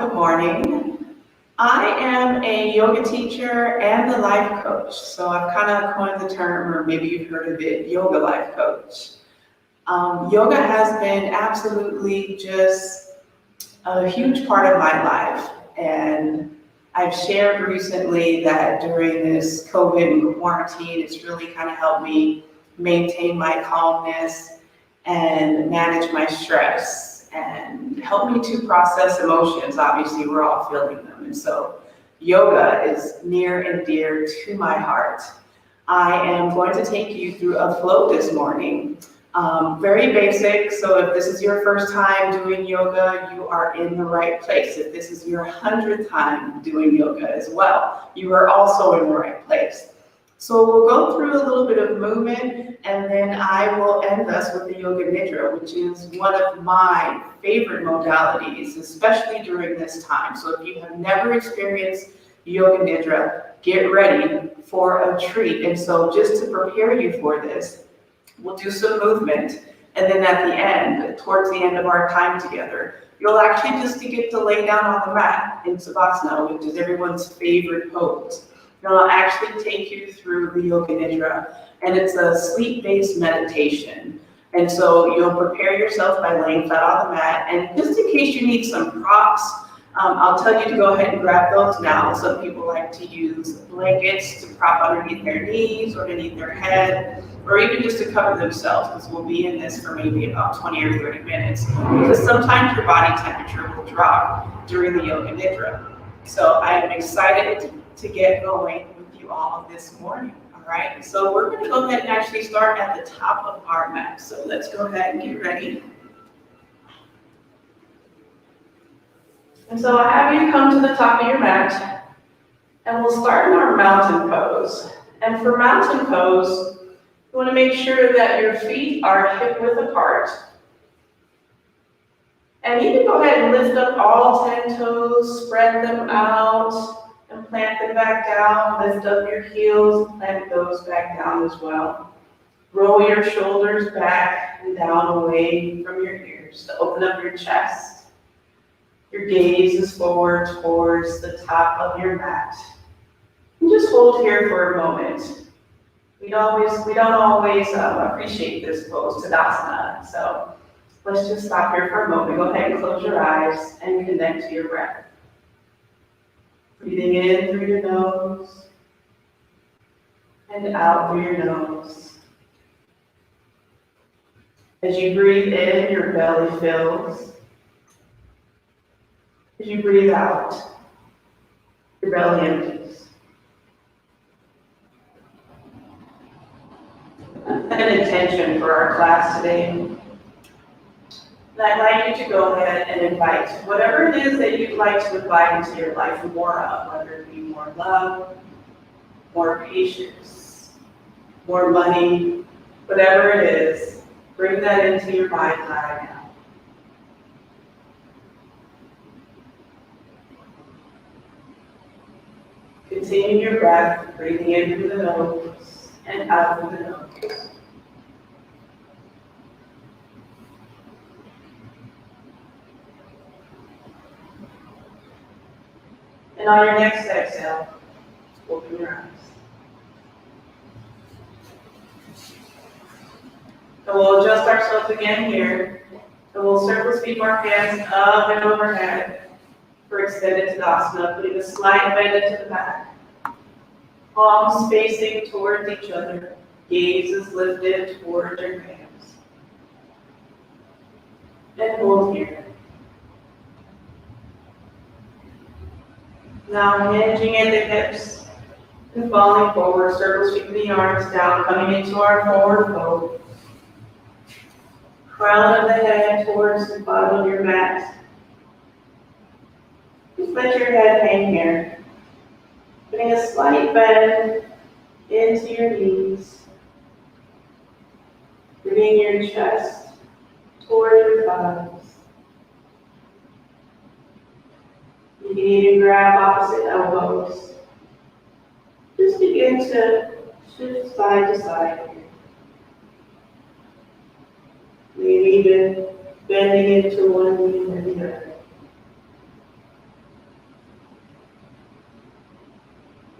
good morning. I am a yoga teacher and a life coach. So I've kind of coined the term, or maybe you've heard of it, yoga life coach. Yoga has been absolutely just a huge part of my life. And I've shared recently that during this COVID and quarantine, it's really kind of helped me maintain my calmness and manage my stress and help me to process emotions. Obviously, we're all feeling them. And so yoga is near and dear to my heart. I am going to take you through a flow this morning. Very basic, so if this is your first time doing yoga, you are in the right place. If this is your 100th time doing yoga as well, you are also in the right place. So we'll go through a little bit of movement, and then I will end us with the Yoga Nidra, which is one of my favorite modalities, especially during this time. So if you have never experienced Yoga Nidra, get ready for a treat. And so just to prepare you for this, we'll do some movement, and then at the end, towards the end of our time together, you'll actually just get to lay down on the mat in Savasana, which is everyone's favorite pose. And I'll actually take you through the Yoga Nidra, and it's a sleep-based meditation. And so you'll prepare yourself by laying flat on the mat, and just in case you need some props, I'll tell you to go ahead and grab those now. Some people like to use blankets to prop underneath their knees or underneath their head, or even just to cover themselves, because we'll be in this for maybe about 20 or 30 minutes, because sometimes your body temperature will drop during the Yoga Nidra. So I am excited to get going with you all this morning, all right? So we're gonna go ahead and actually start at the top of our mat. So let's go ahead and get ready. And so I have you come to the top of your mat, and we'll start in our mountain pose. And for mountain pose, you want to make sure that your feet are hip width apart. And you can go ahead and lift up all 10 toes, spread them out, and plant them back down. Lift up your heels, plant those back down as well. Roll your shoulders back and down away from your ears to open up your chest. Your gaze is forward towards the top of your mat. And just hold here for a moment. We don't always appreciate this pose, Tadasana. So let's just stop here for a moment. Go ahead and close your eyes and connect to your breath. Breathing in through your nose and out through your nose. As you breathe in, your belly fills. As you breathe out, your belly empties. An intention for our class today. And I'd like you to go ahead and invite whatever it is that you'd like to invite into your life more of, whether it be more love, more patience, more money, whatever it is, bring that into your mind right now. Continue your breath, breathing in through the nose and out through the nose. And on your next exhale, open your eyes. So we'll adjust ourselves again here. So we'll circle sweep our hands up and overhead for extended Tadasana, putting a slight bend into the back. Palms facing towards each other. Gaze is lifted towards your hands. And hold here. Now hinging at the hips and falling forward, circle sweeping the arms down, coming into our forward fold. Crown of the head towards the bottom of your mat. Just let your head hang here. Putting a slight bend into your knees. Bringing your chest toward your thighs. You can even grab opposite elbows. Just begin to shift side to side. Maybe even bending into one knee or the other.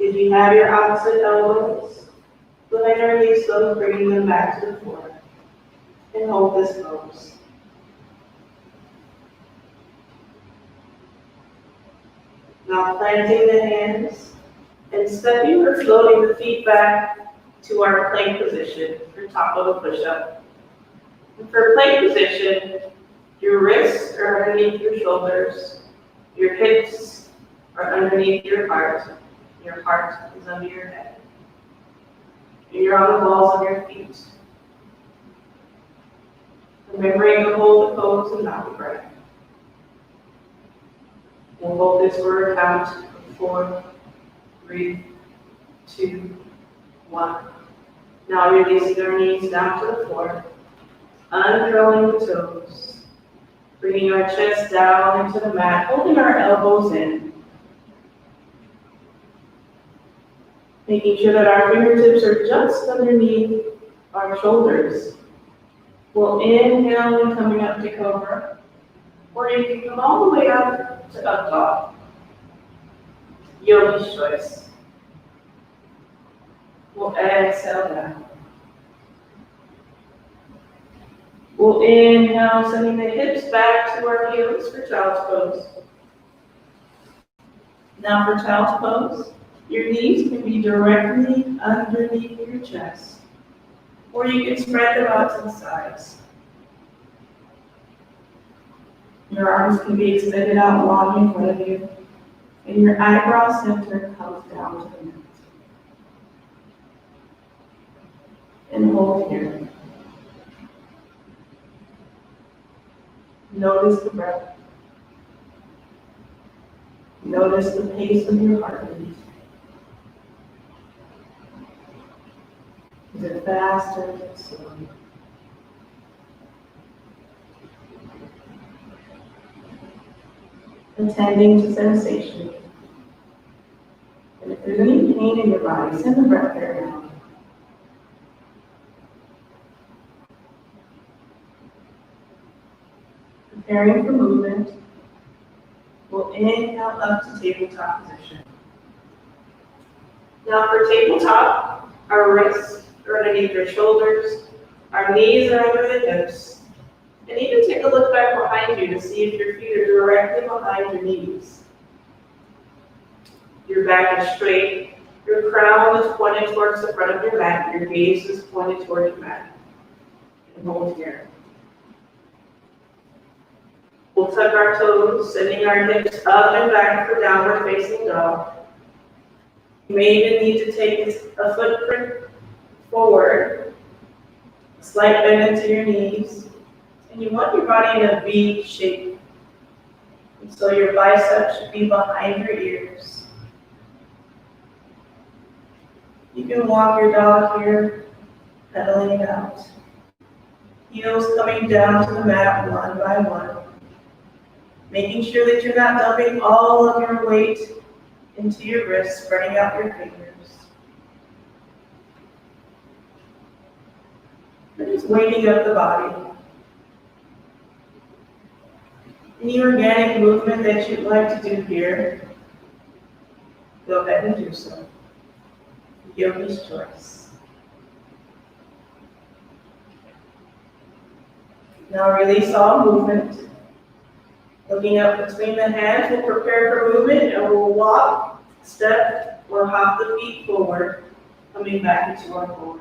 If you have your opposite elbows, go ahead and release those, bringing them back to the floor. And hold this pose. Now planting the hands and stepping or floating the feet back to our plank position for top of a push-up. And for plank position, your wrists are underneath your shoulders, your hips are underneath your heart is under your head. And you're on the balls of your feet. Remembering to hold the pose and not the breath. We'll hold this for a count of 4, 3, 2, 1. Now releasing our knees down to the floor, uncurling the toes, bringing our chest down into the mat, holding our elbows in. Making sure that our fingertips are just underneath our shoulders. We'll inhale and coming up to cobra, or you can come all the way up to up dog. Yogi's choice. We'll exhale down. We'll inhale, sending the hips back to our heels for child's pose. Now for child's pose, your knees can be directly underneath your chest, or you can spread them out to the sides. Your arms can be extended out long in front of you, and your eyebrow center comes down to the mat. And hold here. Notice the breath. Notice the pace of your heartbeat. Is it fast or is it slow? Attending to sensation. And if there's any pain in your body, send the breath there now. Preparing for movement, we'll inhale up to tabletop position. Now for tabletop, our wrists are underneath our shoulders, our knees are under the hips, and even take a look back behind you to see if your feet are directly behind your knees. Your back is straight, your crown is pointed towards the front of your mat, your gaze is pointed toward your mat. And hold here. We'll tuck our toes, sending our hips up and back for downward facing dog. You may even need to take a footprint forward, a slight bend into your knees, and you want your body in a V shape. And so your biceps should be behind your ears. You can walk your dog here, pedaling it out. Heels coming down to the mat one by one. Making sure that you're not dumping all of your weight into your wrists, spreading out your fingers. And just waking up the body. Any organic movement that you'd like to do here, go ahead and do so. Yogi's choice. Now release all movement. Looking up between the hands, we'll prepare for movement and we'll walk, step, or hop the feet forward, coming back into our forward fold.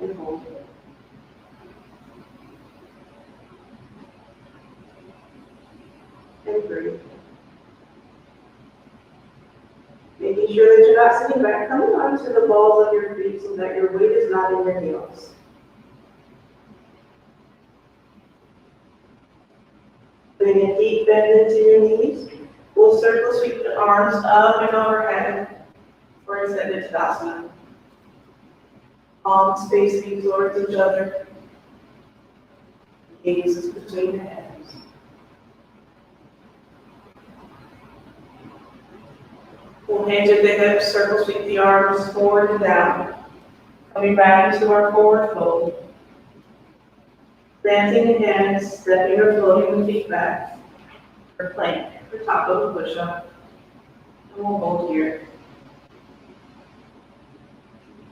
And hold it. And breathe. Making sure that you're not sitting back, coming onto the balls of your feet so that your weight is not in your heels. Bring a deep bend into your knees. We'll circle sweep the arms up and overhead for extended Tadasana. Palms facing towards each other. Gazes between the hands. We'll hinge at the hips, circle sweep the arms forward and down. Coming back into our forward fold. Planting the hands, stepping or floating the feet back for plank, for top of a push-up. And we'll hold here.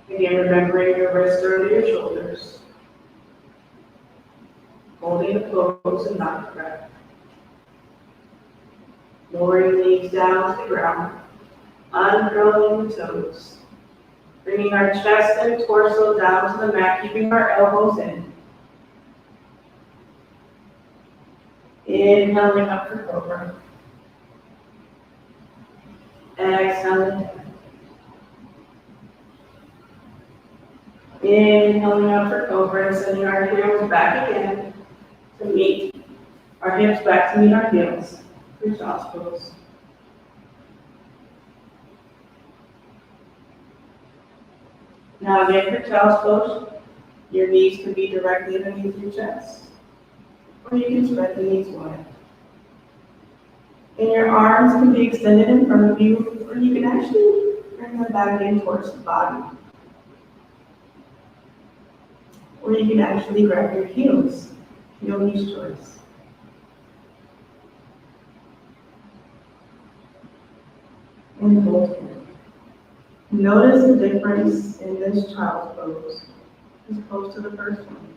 Again, remembering your wrists over your shoulders. Holding the pose and not the breath. Lowering the knees down to the ground. Uncurling the toes. Bringing our chest and torso down to the mat, keeping our elbows in. Inhaling up for cobra. Exhaling down. Inhaling up for cobra and sending our heels back again to meet our hips back to meet our heels. For child's pose. Now again for child's pose, your knees can be directly underneath your chest, or you can spread the knees wide. And your arms can be extended in front of you, or you can actually bring them back in towards the body. Or you can actually grab your heels, yogi's choice. And hold here. Notice the difference in this child's pose as opposed to the first one.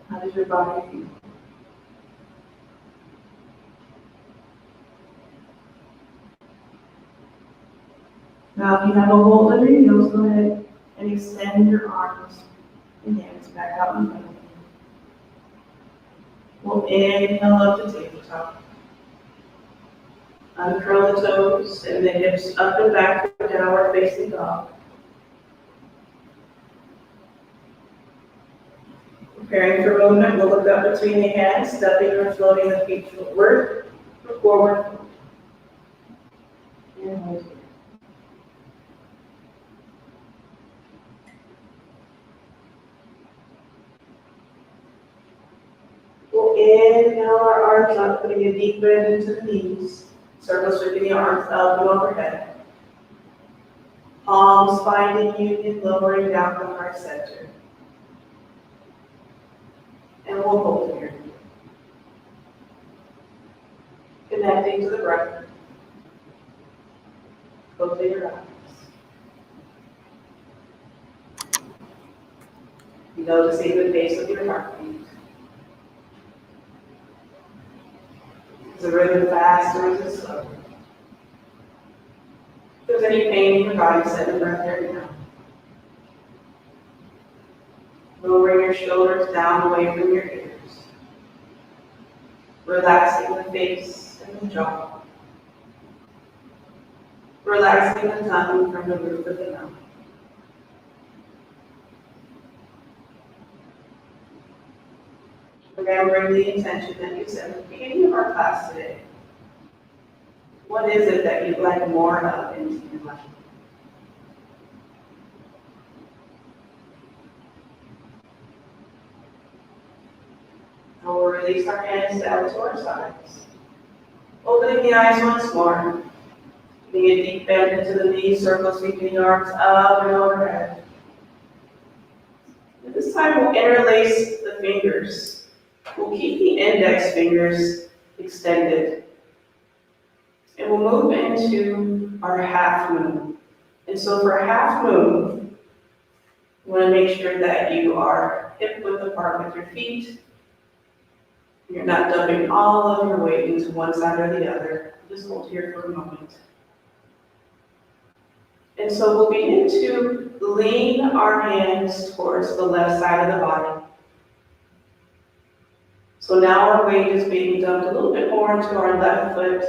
How does your body feel? Now, if you have a hold of your heels, go ahead and extend your arms and hands back out in front of you. We'll inhale up to tabletop. Uncurl the toes and the hips up and back to downward facing dog. Preparing for movement, we'll look up between the hands, stepping or floating the feet forward or forward. And hold here. We'll inhale our arms up, putting a deep bend into the knees. Circle sweeping the arms up and overhead. Palms finding union, lowering down from heart center. And we'll hold here. Connecting to the breath. Closing your eyes. Noticing the pace of your heartbeat. Is the rhythm fast or is it slow? If there's any pain in your body, send the breath there now. Lowering your shoulders down away from your ears. Relaxing the face and the jaw. Relaxing the tongue from the roof of the mouth. Remembering the intention that you set at the beginning of our class today. What is it that you'd like more of in your life? And we'll release our hands down to our sides. Opening the eyes once more. Giving a deep bend into the knees, circle sweeping the arms up and overhead. And this time we'll interlace the fingers. We'll keep the index fingers extended. And we'll move into our half moon. And so for half moon, you want to make sure that you are hip width apart with your feet. You're not dumping all of your weight into one side or the other. Just hold here for a moment. And so we'll begin to lean our hands towards the left side of the body. So now our weight is being dumped a little bit more into our left foot.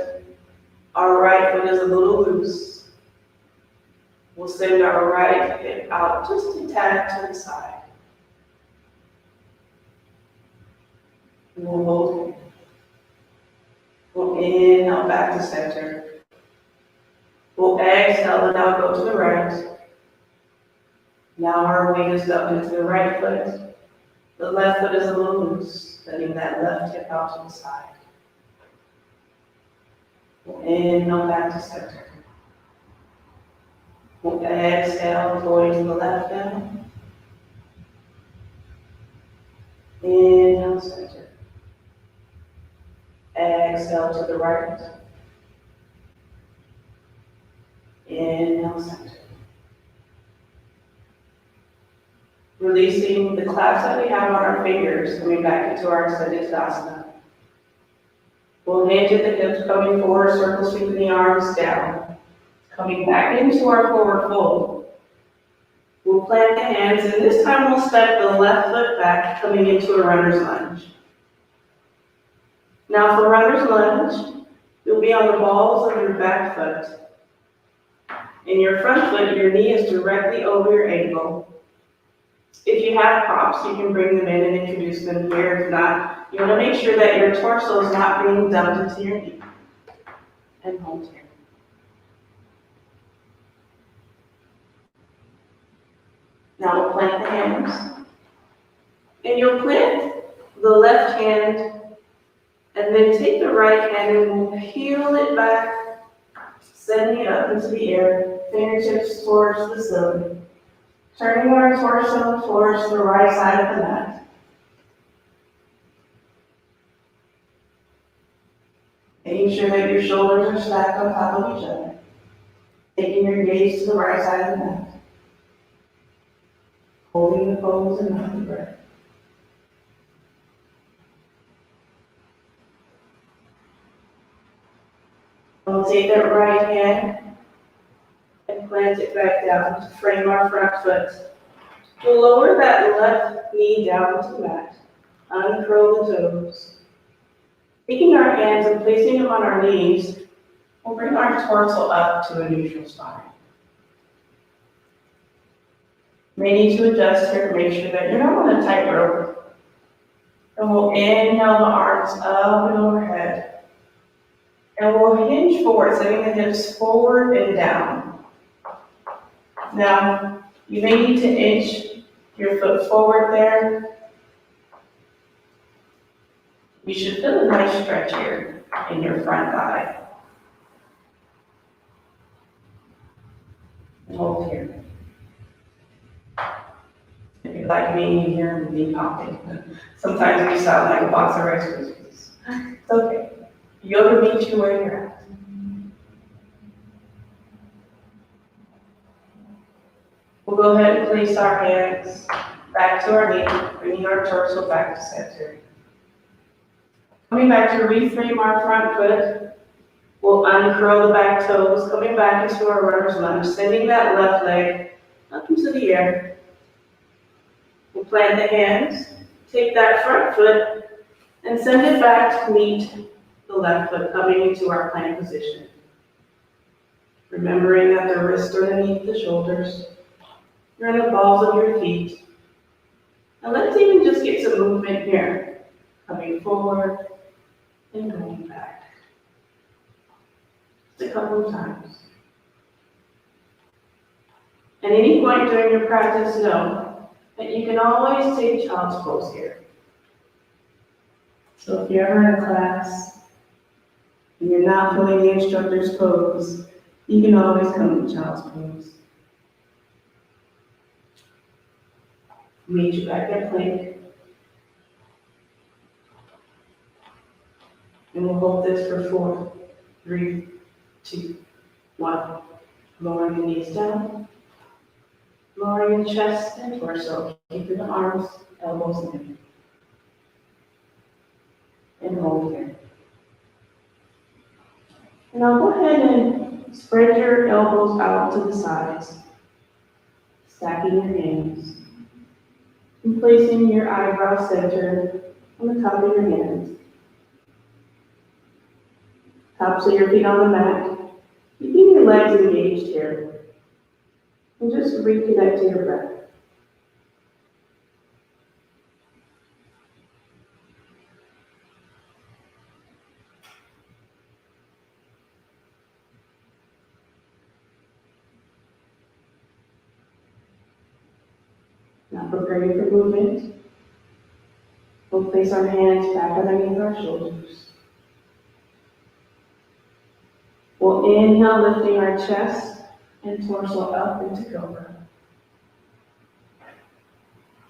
Our right foot is a little loose. We'll send our right hip out just a tad to the side. And we'll hold it. We'll inhale back to center. We'll exhale and now go to the right. Now our weight is dumped into the right foot. The left foot is a little loose, sending that left hip out to the side. We'll inhale back to center. We'll exhale, going to the left down. Inhale, center. Exhale to the right. inhale, center. Releasing the clasp that we have on our fingers, coming back into our extended Tadasana. We'll hinge at the hips, coming forward, circle sweeping the arms down. Coming back into our forward fold. We'll plant the hands, and this time we'll step the left foot back, coming into a runner's lunge. Now for runner's lunge, you'll be on the balls of your back foot. In your front foot, your knee is directly over your ankle. If you have props, you can bring them in and introduce them here. If not, you want to make sure that your torso is not being dumped into your knee. And hold here. Now we'll plant the hands. And you'll plant the left hand, and then take the right hand and we'll peel it back, sending it up into the air, fingertips towards the ceiling. Turning our torso towards the right side of the mat. Making sure that your shoulders are stacked on top of each other. Taking your gaze to the right side of the mat. Holding the pose and not the breath. We'll take that right hand and plant it back down to frame our front foot. We'll lower that left knee down to the mat. Uncurl the toes. Taking our hands and placing them on our knees, we'll bring our torso up to a neutral spine. You may need to adjust here to make sure that you're not on a tight rope. And we'll inhale the arms up and overhead. And we'll hinge forward, sending the hips forward and down. Now, you may need to inch your foot forward there. You should feel a nice stretch here in your front thigh. And hold here. If you're like me, you hear me popping. Sometimes we sound like a box of Rice Krispies. It's okay. Yoga meets you where you're at. We'll go ahead and place our hands back to our knee, bringing our torso back to center. Coming back to reframe our front foot, we'll uncurl the back toes, coming back into our runner's lunge, sending that left leg up into the air. We'll plant the hands, take that front foot, and send it back to meet the left foot, coming into our plank position. Remembering that the wrists are underneath the shoulders. You're in the balls of your feet. And let's even just get some movement here. Coming forward and going back. Just a couple of times. At any point during your practice, know that you can always take child's pose here. So if you're ever in a class and you're not feeling the instructor's pose, you can always come to child's pose. Meet you back at plank. And we'll hold this for 4, 3, 2, 1. Lowering the knees down. Lowering the chest and torso. Keeping the arms, elbows in. And hold here. And now go ahead and spread your elbows out to the sides. Stacking your hands. And placing your eyebrow center on the top of your hands. Tops of your feet on the mat. Keeping your legs engaged here. And just reconnect to your breath. Now preparing for movement. We'll place our hands back underneath our shoulders. We'll inhale, lifting our chest and torso up into cobra.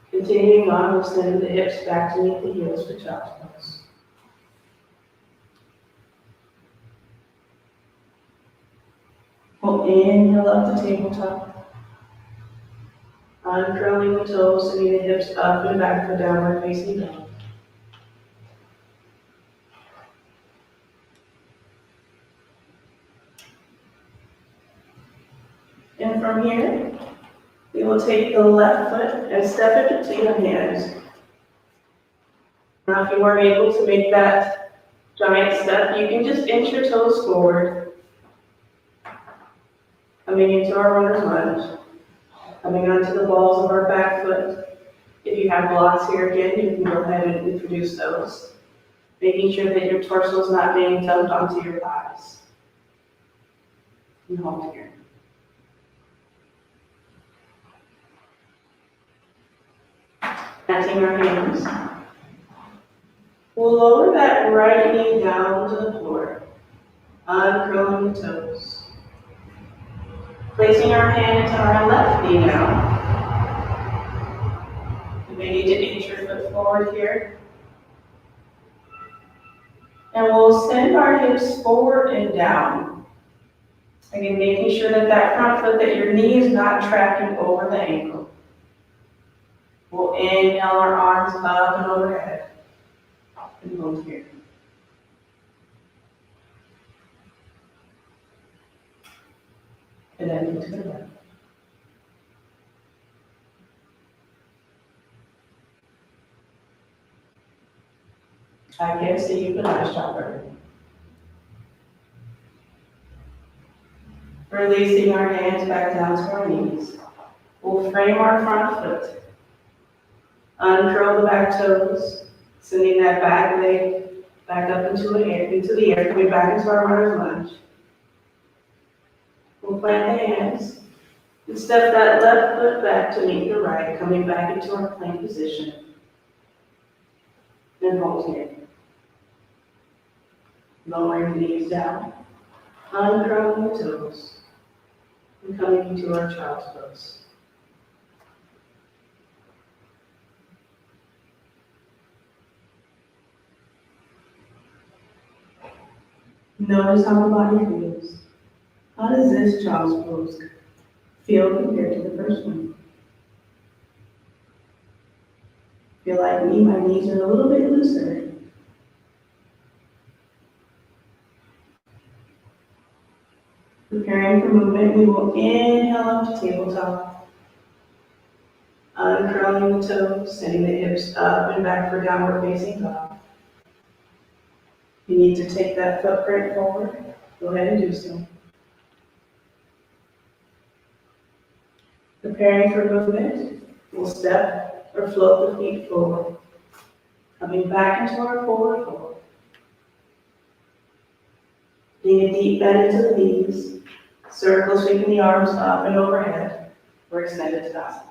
Continuing on, we'll send the hips back to meet the heels for child's pose. We'll inhale up to tabletop. Uncurling the toes, sending the hips up and back for downward facing dog. And from here, we will take the left foot and step it between the hands. Now, if you weren't able to make that giant step, you can just inch your toes forward, coming into our runner's lunge, coming onto the balls of our back foot. If you have blocks here again, you can go ahead and introduce those, making sure that your torso is not being dumped onto your thighs. And hold here. Planting our hands. We'll lower that right knee down to the floor, uncurling the toes. Placing our hand into our left knee now. You may need to inch your foot forward here. And we'll send our hips forward and down. Again, making sure that that front foot, that your knee is not tracking over the ankle. We'll inhale our arms up and overhead. And hold here. And then into the left. I can't see you, but nice job, everyone. Releasing our hands back down to our knees. We'll frame our front foot. Uncurl the back toes, sending that back leg back up into the air, coming back into our runner's lunge. We'll plant the hands and step that left foot back to meet the right, coming back into our plank position. Then hold here. Lowering the knees down, uncurling the toes, and coming into our child's pose. Notice how the body feels. How does this child's pose feel compared to the first one? Feel like me, my knees are a little bit looser. Preparing for movement, we will inhale up to tabletop. Uncurling the toes, sending the hips up and back for downward facing dog. You need to take that footprint forward. Go ahead and do so. Preparing for movement, we'll step or float the feet forward. Coming back into our forward fold. Taking a deep bend into the knees. Circle, sweeping the arms up and overhead for extended Tadasana.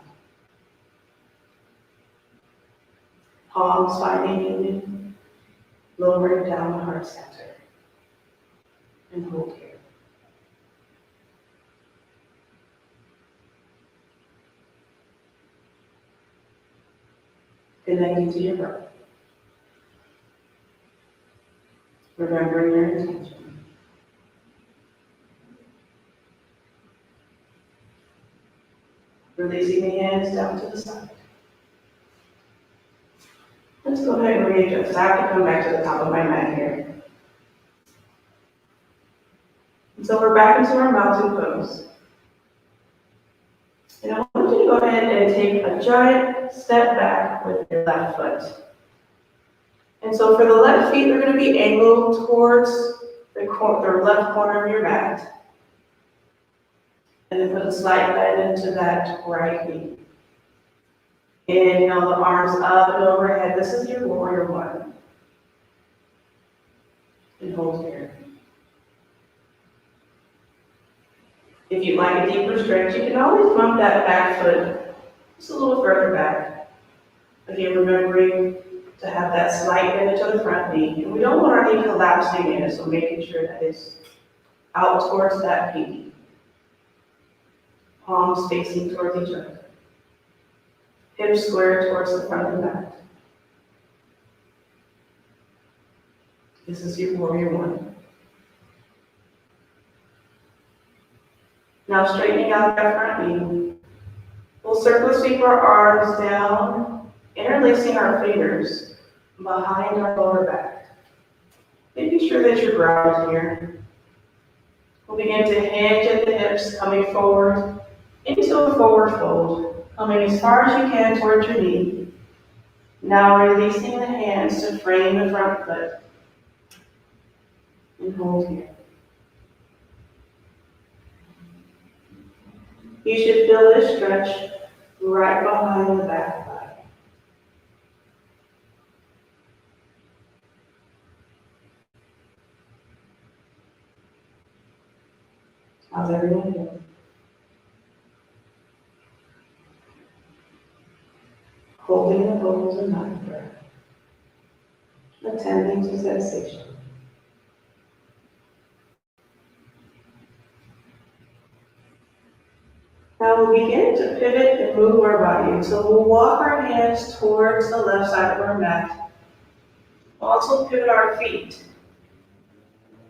Palms finding union, lowering down the heart center. And hold here. Connecting to your breath. Remembering your intention. Releasing the hands down to the side. Let's go ahead and readjust. I have to come back to the top of my mat here. And so we're back into our mountain pose. And I want you to go ahead and take a giant step back with your left foot. And so for the left feet, they're going to be angled towards the left corner of your mat. And then put a slight bend into that right knee. Inhale the arms up and overhead. This is your warrior one. And hold here. If you'd like a deeper stretch, you can always bump that back foot just a little further back. Again, remembering to have that slight bend into the front knee. And we don't want our knee collapsing in, so making sure that it's out towards that pinky. Palms facing towards each other. Hips square towards the front of the mat. This is your warrior one. Now straightening out that front knee. We'll circle sweep our arms down, interlacing our fingers behind our lower back. Making sure that you're grounded here. We'll begin to hinge at the hips, coming forward into a forward fold, coming as far as you can towards your knee. Now releasing the hands to frame the front foot. And hold here. You should feel this stretch right behind the back thigh. How's everyone doing? Holding the pose and not breath. Attending to sensation. Now we'll begin to pivot and move our body. So we'll walk our hands towards the left side of our mat. We'll also pivot our feet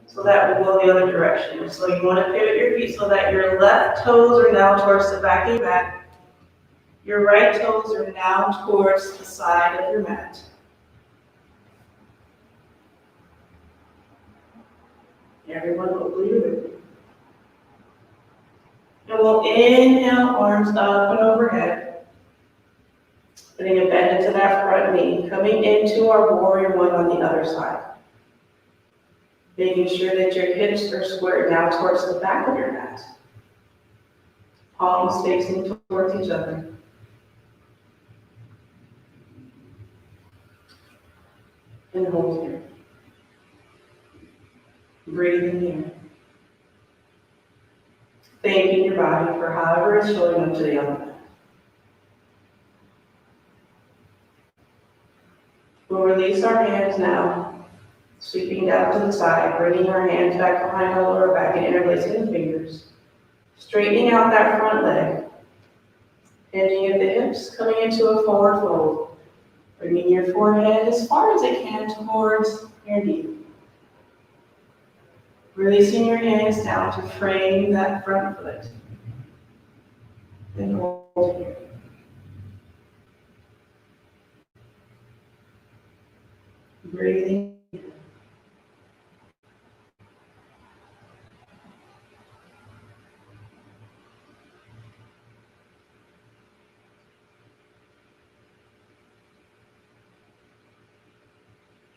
so that we'll go the other direction. So you want to pivot your feet so that your left toes are now towards the back of your mat. Your right toes are now towards the side of your mat. Everyone will bleed with me. And we'll inhale, arms up and overhead. Putting a bend into that front knee, coming into our warrior one on the other side. Making sure that your hips are squared now towards the back of your mat. Palms facing towards each other. And hold here. Breathing here. Thanking your body for however it's showing up today on the mat. We'll release our hands now, sweeping down to the side, bringing our hands back behind our lower back and interlacing the fingers. Straightening out that front leg. Hinging at the hips, coming into a forward fold. Bringing your forehead as far as it can towards your knee. Releasing your hands down to frame that front foot. And hold here. Breathing.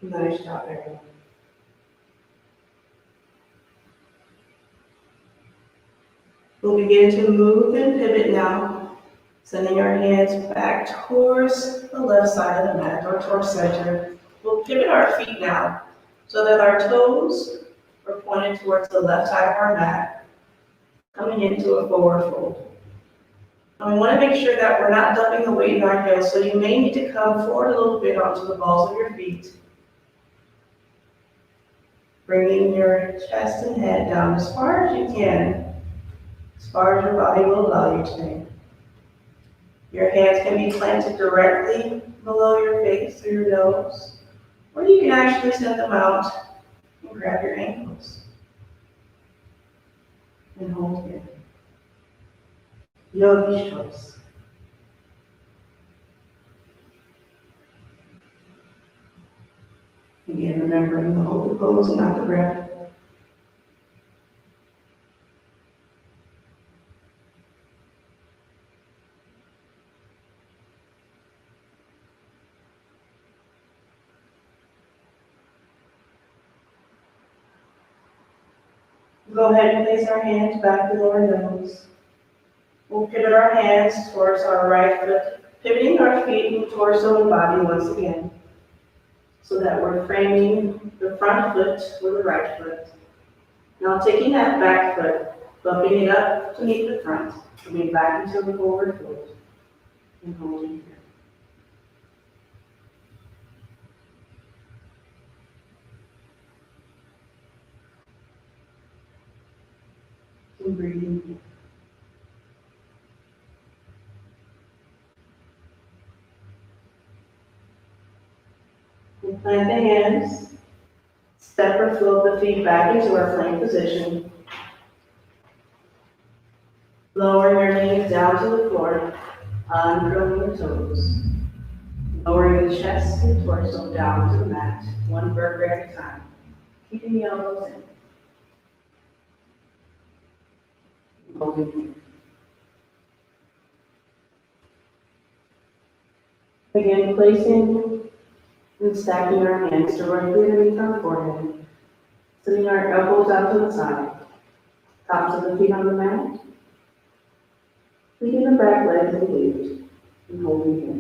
Nice job, everyone. We'll begin to move and pivot now, sending our hands back towards the left side of the mat or towards center. We'll pivot our feet now so that our toes are pointed towards the left side of our mat, coming into a forward fold. And we want to make sure that we're not dumping the weight in our heels, so you may need to come forward a little bit onto the balls of your feet. Bringing your chest and head down as far as you can, as far as your body will allow you to. Your hands can be planted directly below your face through your nose, or you can actually send them out and grab your ankles. And hold here. Yogi's choice. Again, remembering the hold the pose and not the breath. Go ahead and place our hands back below our nose. We'll pivot our hands towards our right foot, pivoting our feet and torso and body once again, so that we're framing the front foot with the right foot. Now taking that back foot, bumping it up to meet the front, coming back into the forward fold, and holding here. And breathing here. We'll plant the hands, step or float the feet back into our plank position. Lower your knees down to the floor, uncurling your toes. Lower your chest and torso down to the mat, one vertebrae at a time. Keeping the elbows in. Holding here. Again, placing and stacking our hands directly underneath our forehead, sending our elbows out to the side, tops of the feet on the mat, keeping the back legs engaged, and holding here.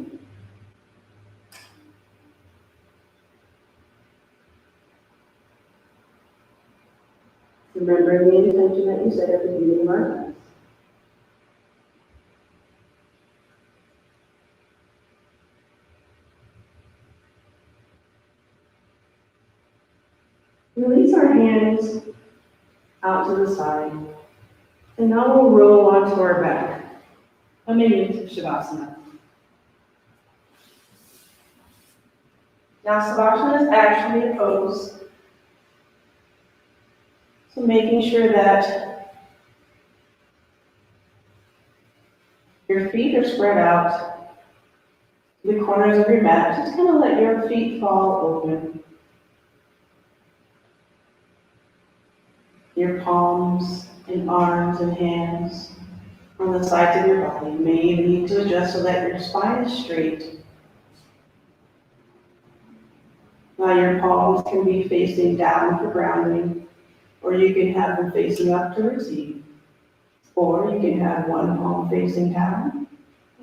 Remember the intention that you set at the beginning of our class. Release our hands out to the side, and now we'll roll onto our back. Or maybe into Shavasana. Now Savasana is actually a pose. So making sure that your feet are spread out to the corners of your mat. Just kind of let your feet fall open. Your palms and arms and hands on the sides of your body. You may even need to adjust so that your spine is straight. Now your palms can be facing down for grounding, or you can have them facing up to receive. Or you can have one palm facing down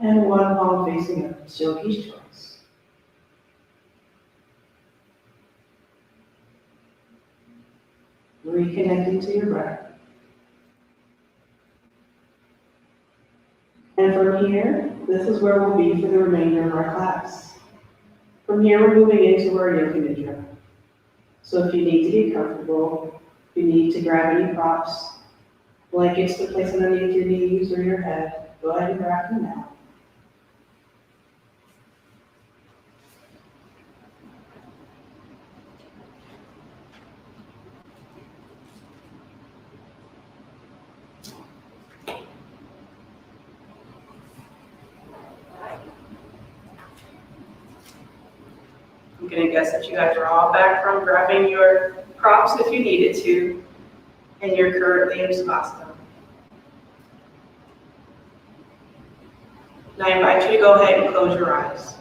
and one palm facing up. It's yogi's choice. Reconnecting to your breath. And from here, this is where we'll be for the remainder of our class. From here, we're moving into our yoga nidra. So if you need to get comfortable, if you need to grab any props, blankets to place underneath your knees or your head, go ahead and grab them now. I'm going to guess that you guys are all back from grabbing your props if you needed to, and you're currently in Savasana. Now I invite you to go ahead and close your eyes.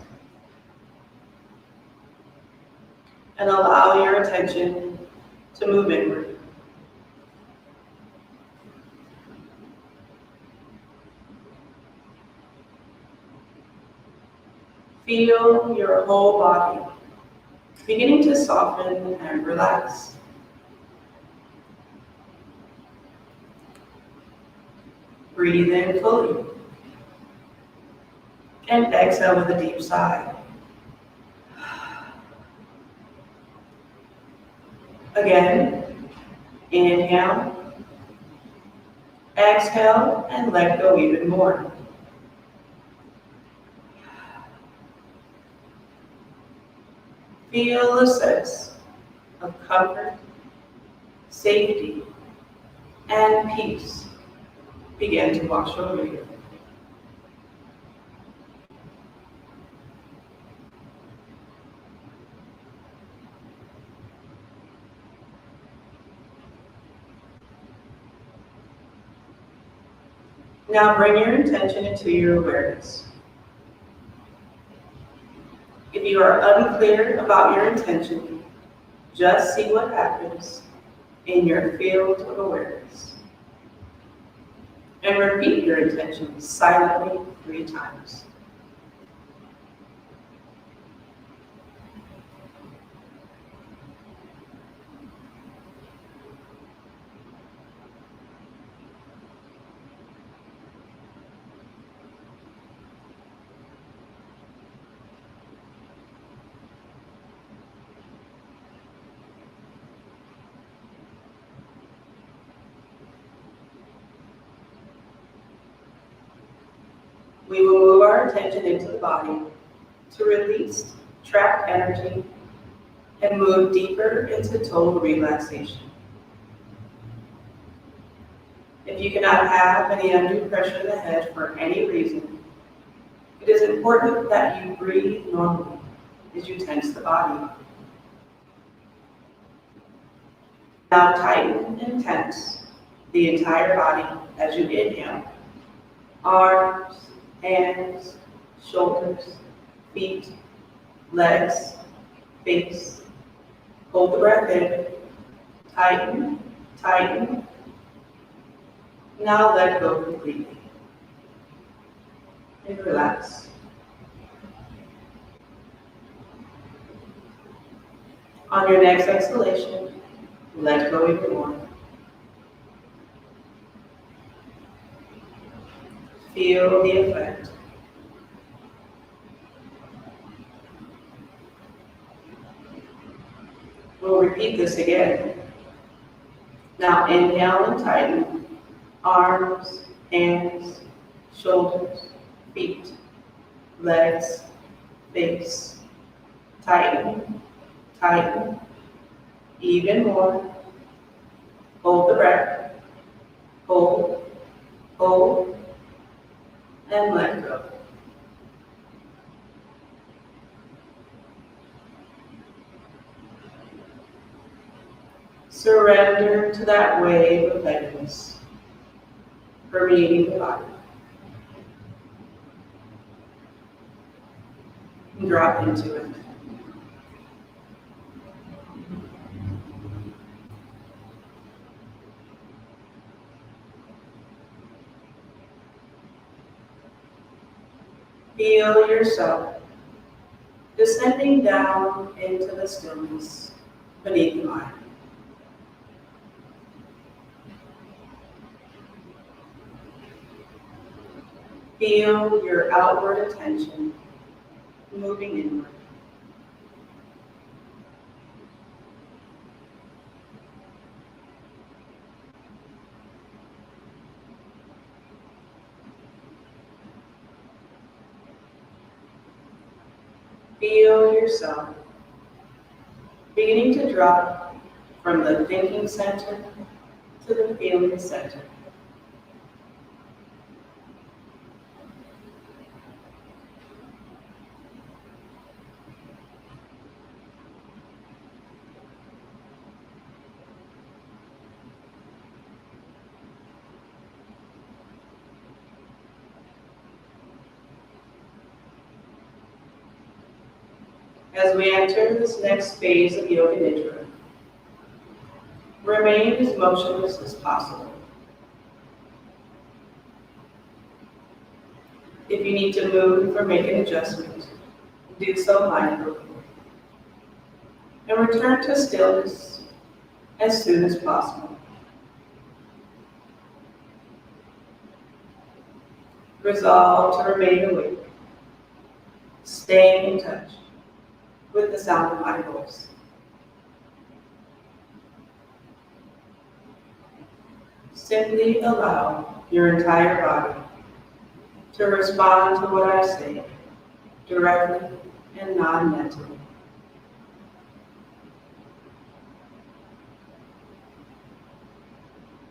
And allow your attention to move inward. Feel your whole body beginning to soften and relax. Breathe in fully. And exhale with a deep sigh. Again, inhale, exhale, and let go even more. Feel a sense of comfort, safety, and peace begin to wash over you. Now bring your intention into your awareness. If you are unclear about your intention, just see what happens in your field of awareness. And repeat your intention silently 3 times. We will move our attention into the body to release trapped energy and move deeper into total relaxation. If you cannot have any undue pressure in the head for any reason, it is important that you breathe normally as you tense the body. Now tighten and tense the entire body as you inhale. Arms, hands, shoulders, feet, legs, face. Hold the breath in. Tighten, tighten. Now let go completely. And relax. On your next exhalation, let go even more. Feel the effect. We'll repeat this again. Now inhale and tighten. Arms, hands, shoulders, feet, legs, face. Tighten, tighten. Even more. Hold the breath. Hold, hold, and let go. Surrender to that wave of heaviness permeating the body. And drop into it. Feel yourself descending down into the stillness beneath the mind. Feel your outward attention moving inward. Feel yourself beginning to drop from the thinking center to the feeling center. As we enter this next phase of Yoga Nidra, remain as motionless as possible. If you need to move or make an adjustment, do so mindfully. And return to stillness as soon as possible. Resolve to remain awake, staying in touch with the sound of my voice. Simply allow your entire body to respond to what I say, directly and non-mentally.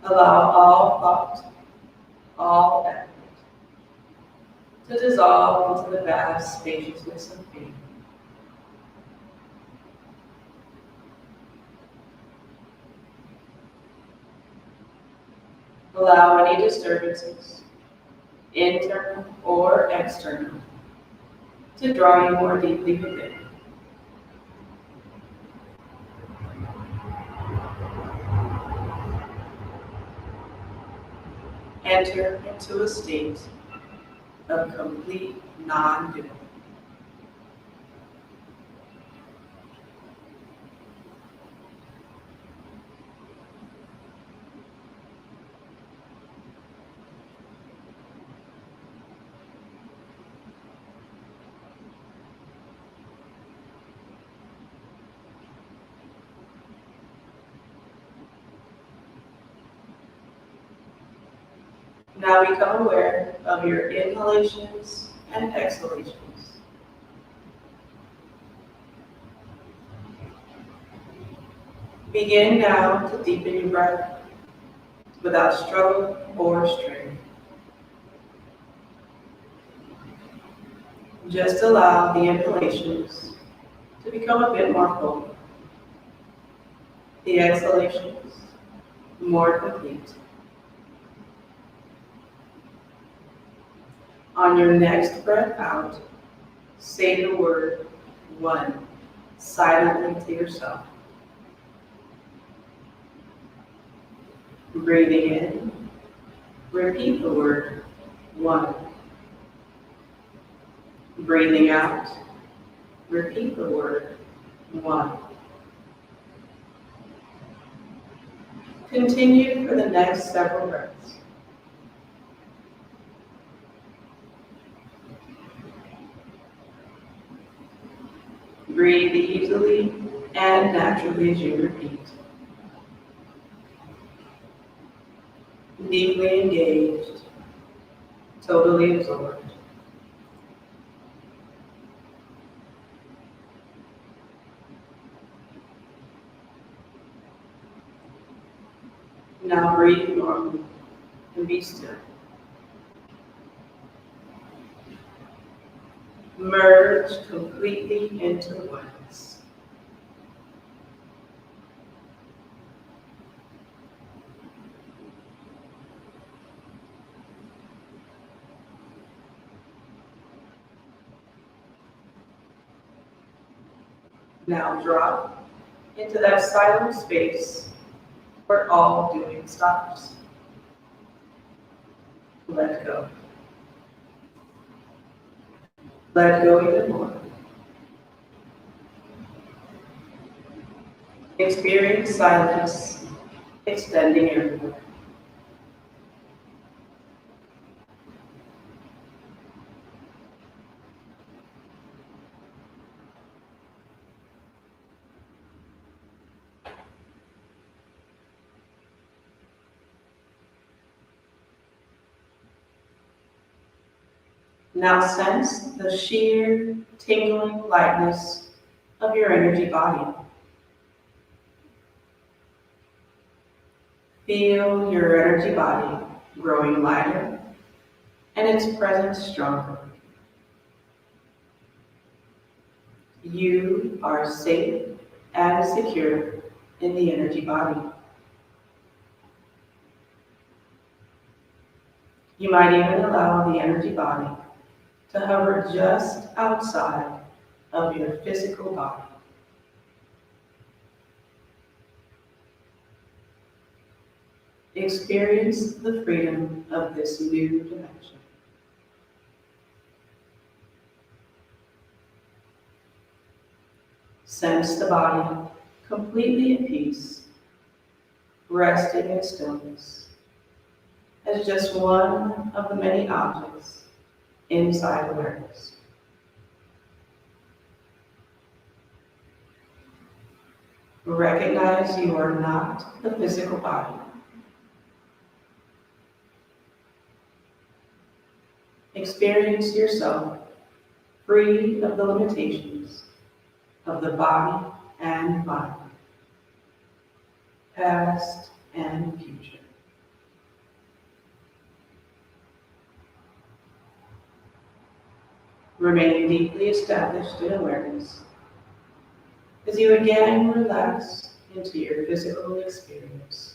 Allow all thought, all effort to dissolve into the vast spaciousness of being. Allow any disturbances, internal or external, to draw you more deeply within. Enter into a state of complete non-doing. Now become aware of your inhalations and exhalations. Begin now to deepen your breath without struggle or strain. Just allow the inhalations to become a bit more full, the exhalations more complete. On your next breath out, say the word one silently to yourself. Breathing in, repeat the word one. Breathing out, repeat the word one. Continue for the next several breaths. Breathe easily and naturally as you repeat. Deeply engaged, totally absorbed. Now breathe normally and be still. Merge completely into oneness. Now drop into that silent space where all doing stops. Let go. Let go even more. Experience silence extending everywhere. Now sense the sheer, tingling lightness of your energy body. Feel your energy body growing lighter and its presence stronger. You are safe and secure in the energy body. You might even allow the energy body to hover just outside of your physical body. Experience the freedom of this new dimension. Sense the body completely at peace, resting in stillness, as just one of the many objects inside awareness. Recognize you are not the physical body. Experience yourself free of the limitations of the body and mind, past and future. Remain deeply established in awareness as you again relax into your physical experience.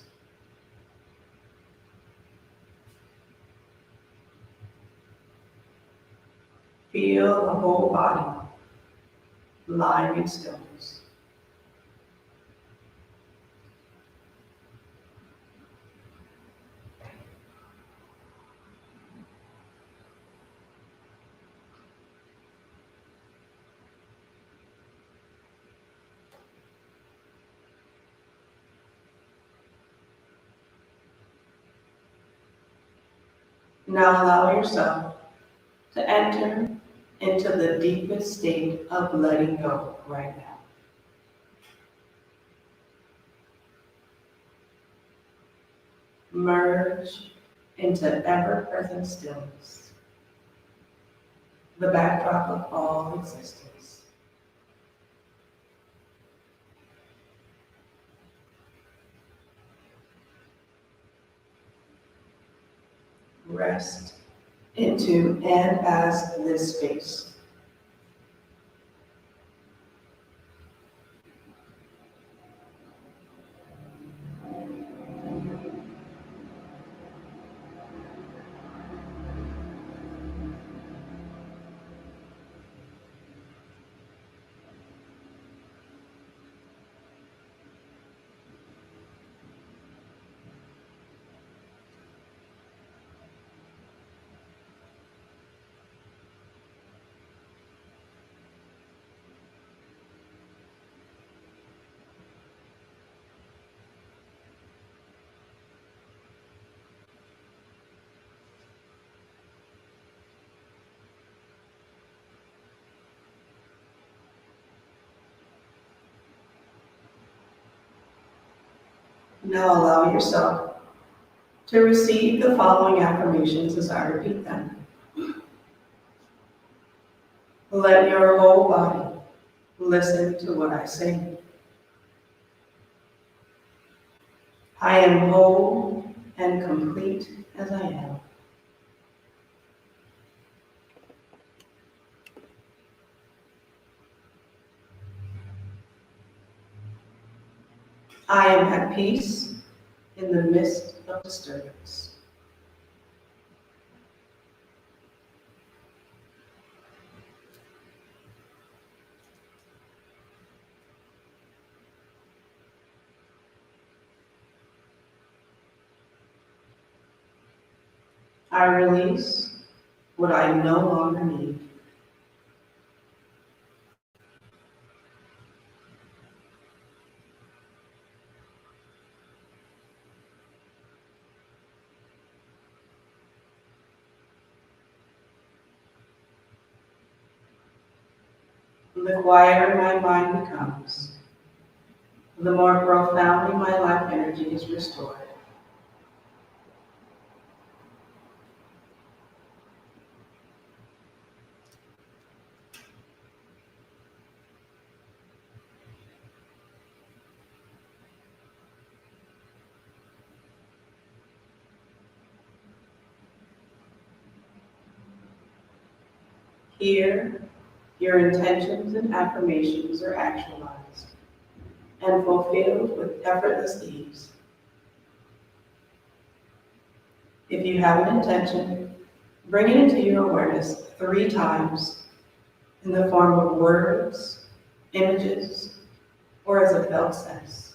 Feel the whole body lying in stillness. Now allow yourself to enter into the deepest state of letting go right now. Merge into ever-present stillness, the backdrop of all existence. rest into and as this space. Now allow yourself to receive the following affirmations as I repeat them. Let your whole body listen to what I say. I am whole and complete as I am. I am at peace in the midst of disturbance. I release what I no longer need. The quieter my mind becomes, the more profoundly my life energy is restored. Here, your intentions and affirmations are actualized and fulfilled with effortless ease. If you have an intention, bring it into your awareness 3 times in the form of words, images, or as a felt sense.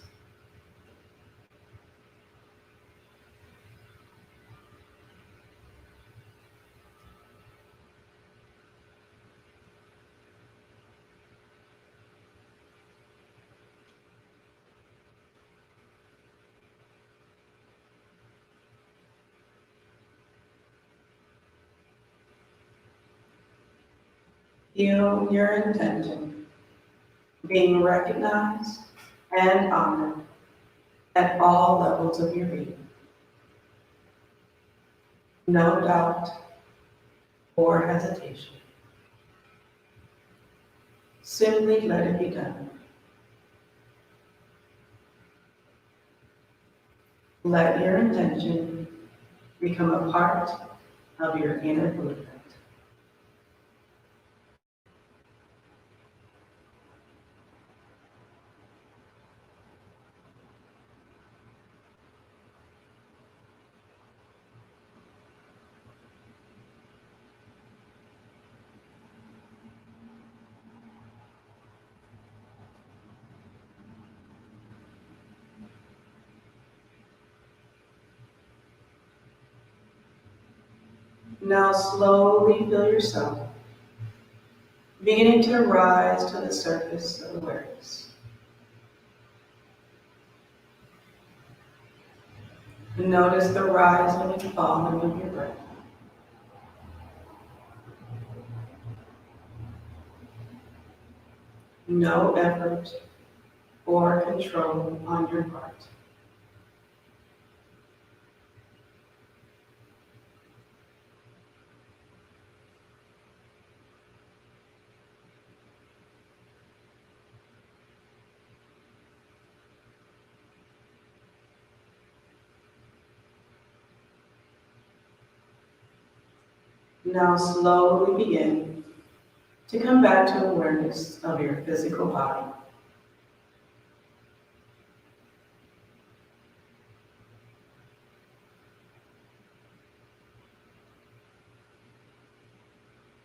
Feel your intention being recognized and honored at all levels of your being. No doubt or hesitation. Simply let it be done. Let your intention become a part of your inner blueprint. Now slowly feel yourself beginning to rise to the surface of awareness. Notice the rising and falling of your breath. No effort or control on your part. Now slowly begin to come back to awareness of your physical body.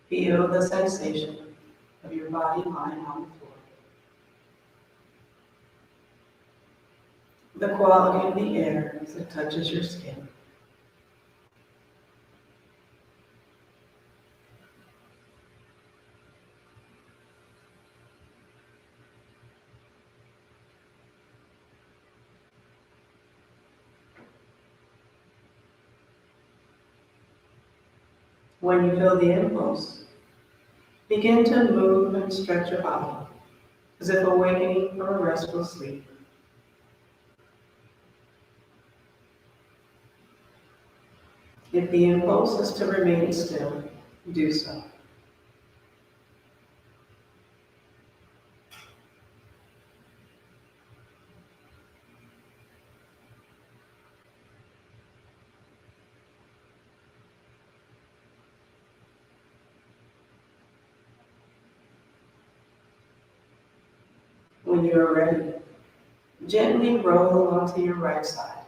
Feel the sensation of your body lying on the floor. The quality of the air as it touches your skin. When you feel the impulse, begin to move and stretch your body as if awakening from a restful sleep. If the impulse is to remain still, do so. When you are ready, gently roll onto your right side.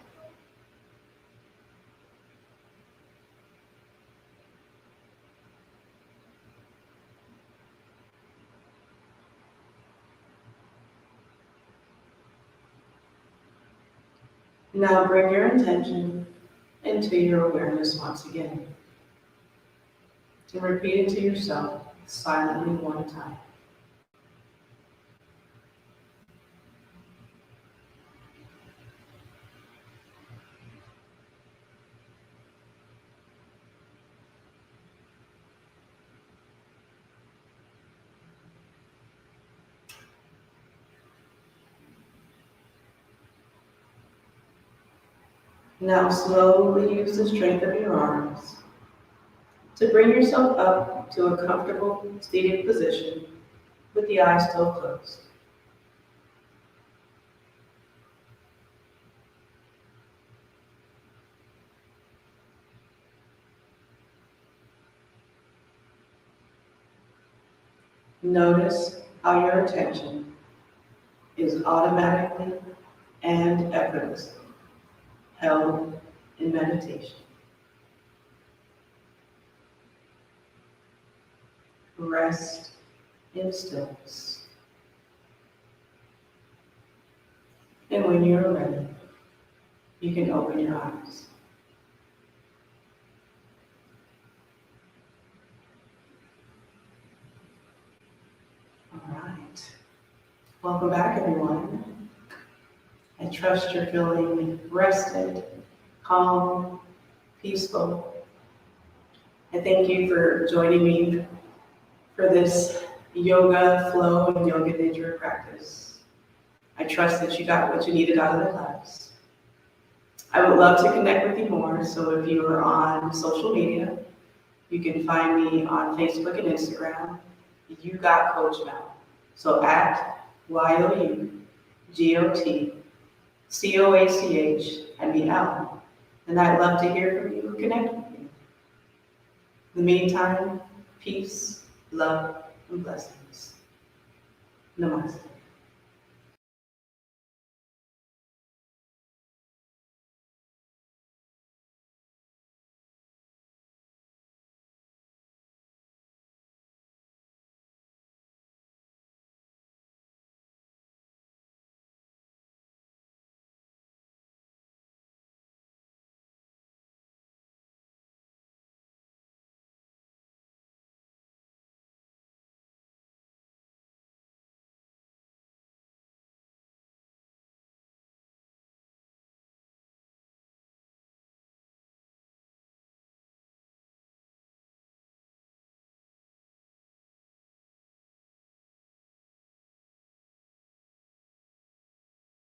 Now bring your intention into your awareness once again. And repeat it to yourself silently one time. Now slowly use the strength of your arms to bring yourself up to a comfortable seated position with the eyes still closed. Notice how your attention is automatically and effortlessly held in meditation. Rest in stillness. And when you're ready, you can open your eyes. All right. Welcome back, everyone. I trust you're feeling rested, calm, peaceful. I thank you for joining me for this yoga flow and yoga nidra practice. I trust that you got what you needed out of the class. I would love to connect with you more, so if you are on social media, you can find me on Facebook and Instagram. You got Coach Mel. So at YOUGOTCOACH and I'd love to hear from you and connect with you. In the meantime, peace, love, and blessings. Namaste.